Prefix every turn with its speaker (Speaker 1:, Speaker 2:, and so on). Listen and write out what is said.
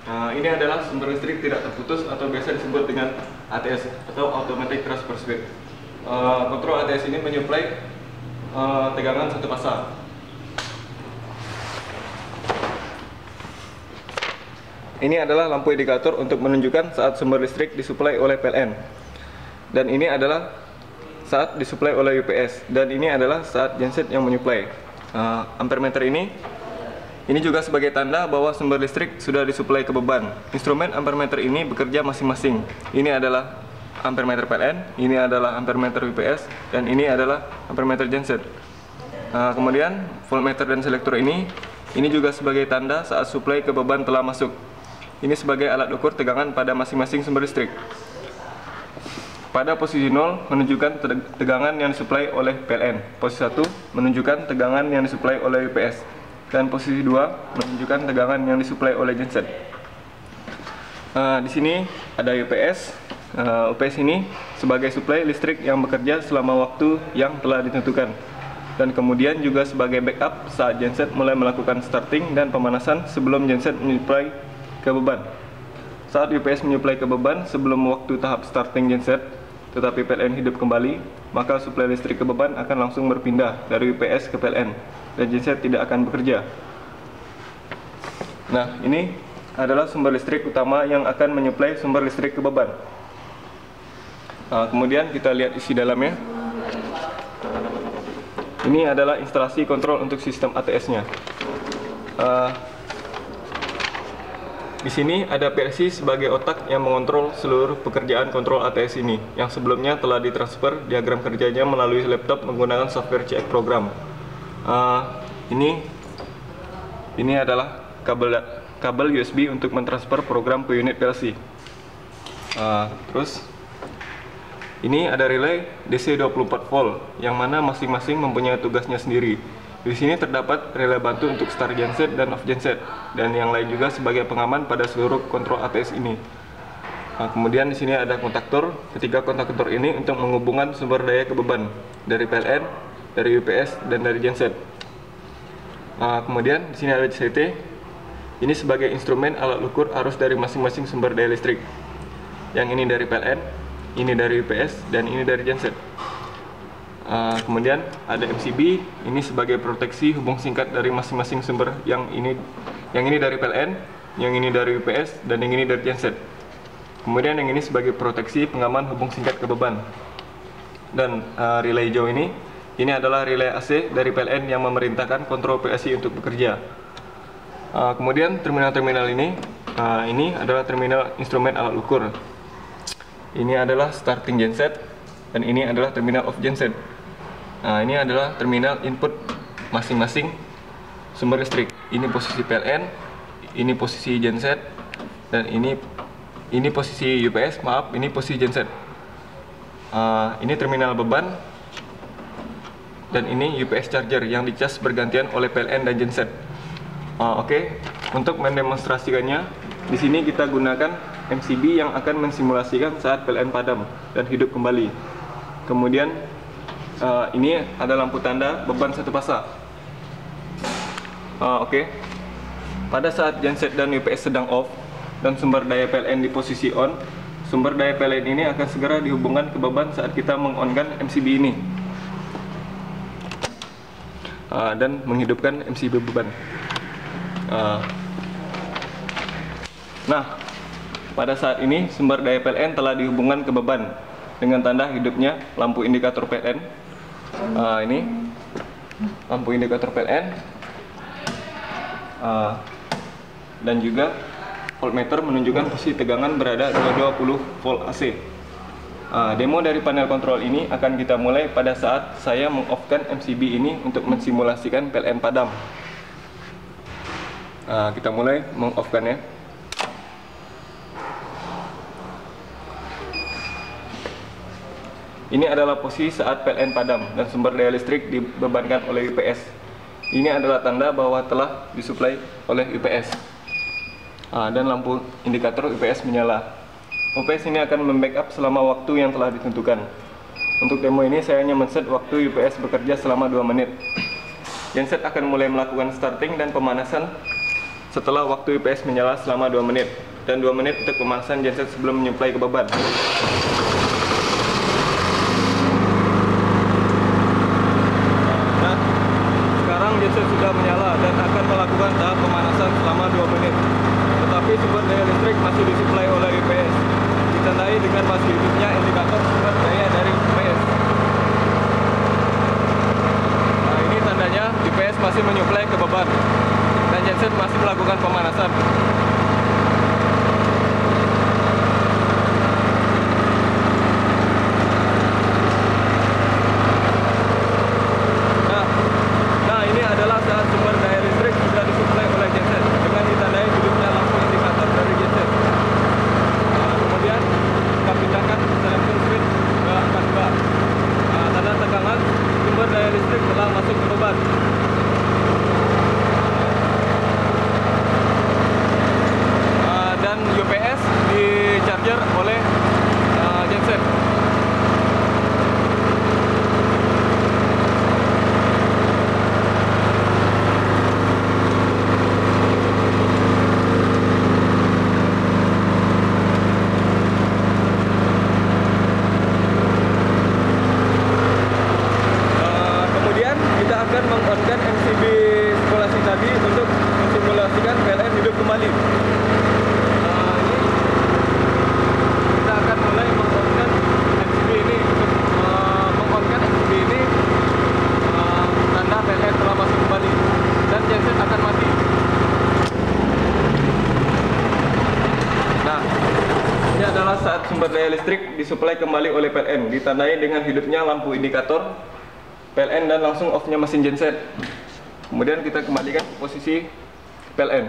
Speaker 1: Ini adalah sumber listrik tidak terputus atau biasa disebut dengan ATS atau Automatic Transfer Switch. Kontrol ATS ini menyuplai tegangan satu fasa. Ini adalah lampu indikator untuk menunjukkan saat sumber listrik disuplai oleh PLN. Dan ini adalah saat disuplai oleh UPS. Dan ini adalah saat genset yang menyuplai. Ampermeter ini juga sebagai tanda bahwa sumber listrik sudah disuplai ke beban. Instrumen ampermeter ini bekerja masing-masing. Ini adalah ampermeter PLN, ini adalah ampermeter UPS, dan ini adalah ampermeter genset. Kemudian voltmeter dan selektor ini juga sebagai tanda saat suplai ke beban telah masuk. Ini sebagai alat ukur tegangan pada masing-masing sumber listrik. Pada posisi 0 menunjukkan tegangan yang disuplai oleh PLN. Posisi 1 menunjukkan tegangan yang disuplai oleh UPS. Dan posisi 2 menunjukkan tegangan yang disuplai oleh genset. Di sini ada UPS. UPS ini sebagai suplai listrik yang bekerja selama waktu yang telah ditentukan. Dan kemudian juga sebagai backup saat genset mulai melakukan starting dan pemanasan sebelum genset menyuplai ke beban. Saat UPS menyuplai ke beban sebelum waktu tahap starting genset, tetapi PLN hidup kembali, maka suplai listrik ke beban akan langsung berpindah dari UPS ke PLN dan genset tidak akan bekerja. Nah, ini adalah sumber listrik utama yang akan menyuplai sumber listrik ke beban. Kemudian kita lihat isi dalamnya. Ini adalah instalasi kontrol untuk sistem ATS-nya. Di sini ada PLC sebagai otak yang mengontrol seluruh pekerjaan kontrol ATS ini, yang sebelumnya telah ditransfer diagram kerjanya melalui laptop menggunakan software CX program. Ini adalah kabel USB untuk mentransfer program ke unit PLC. Terus ini ada relay DC 24 volt yang mana masing-masing mempunyai tugasnya sendiri. Di sini terdapat relay bantu untuk start genset dan off genset, dan yang lain juga sebagai pengaman pada seluruh kontrol ATS ini. Kemudian di sini ada kontaktor. Ketiga kontaktor ini untuk menghubungkan sumber daya ke beban dari PLN, dari UPS, dan dari genset. Kemudian di sini ada CT. Ini sebagai instrumen alat ukur arus dari masing-masing sumber daya listrik. Yang ini dari PLN, ini dari UPS, dan ini dari genset. Kemudian ada MCB. Ini sebagai proteksi hubung singkat dari masing-masing sumber. Yang ini dari PLN, yang ini dari UPS, dan yang ini dari genset. Kemudian yang ini sebagai proteksi pengaman hubung singkat ke beban. Dan relay hijau ini adalah relay AC dari PLN yang memerintahkan kontrol PLC untuk bekerja. Kemudian terminal-terminal ini adalah terminal instrumen alat ukur. Ini adalah starting genset, dan ini adalah terminal off genset. Ini adalah terminal input masing-masing sumber listrik. Ini posisi PLN, ini posisi genset, dan ini posisi UPS, ini posisi genset. Ini terminal beban, dan ini UPS charger yang dicas bergantian oleh PLN dan genset. Oke, untuk mendemonstrasikannya, di sini kita gunakan MCB yang akan mensimulasikan saat PLN padam dan hidup kembali. Kemudian ini ada lampu tanda beban satu fasa. Oke. Pada saat genset dan UPS sedang off dan sumber daya PLN di posisi on, sumber daya PLN ini akan segera dihubungkan ke beban saat kita meng-on-kan MCB ini. Dan menghidupkan MCB beban. Nah, pada saat ini sumber daya PLN telah dihubungkan ke beban dengan tanda hidupnya lampu indikator PLN. Ini lampu indikator PLN, dan juga voltmeter menunjukkan posisi tegangan berada 220 volt AC. Demo dari panel kontrol ini akan kita mulai pada saat saya meng-off-kan MCB ini untuk mensimulasikan PLN padam. Kita mulai meng-off-kan ya. Ini adalah posisi saat PLN padam dan sumber daya listrik dibebankan oleh UPS. Ini adalah tanda bahwa telah disuplai oleh UPS. Dan lampu indikator UPS menyala. UPS ini akan membackup selama waktu yang telah ditentukan. Untuk demo ini saya hanya men-set waktu UPS bekerja selama 2 menit. Genset akan mulai melakukan starting dan pemanasan setelah waktu UPS menyala selama 2 menit dan 2 menit untuk pemanasan genset sebelum menyuplai ke beban. Nah, sekarang genset sudah menyala dan akan melakukan tahap pemanasan selama 2 menit. Tetapi sumber daya listrik masih disuplai oleh UPS, ditandai dengan masih hidupnya indikator sumber daya dari UPS. Nah, ini tandanya UPS masih menyuplai ke beban dan genset masih melakukan pemanasan. Nah, ini adalah saat sumber daya listrik sudah disuplai oleh genset dengan ditandai hidupnya lampu indikator dari genset. Kemudian kita pindahkan selection switch ke angka 2. Tanda tegangan sumber daya listrik telah masuk ke beban. Dan UPS di charger oleh genset. Kemudian kita akan meng-on-kan MCB simulasi tadi untuk mensimulasikan PLN hidup kembali. Kita akan mulai meng-on-kan MCB ini. Untuk meng-on-kan MCB ini, tanda PLN telah masuk kembali dan genset akan mati. Nah, ini adalah saat sumber daya listrik disuplai kembali oleh PLN, ditandai dengan hidupnya lampu indikator PLN dan langsung off-nya mesin genset. Kemudian kita kembalikan ke posisi PLN.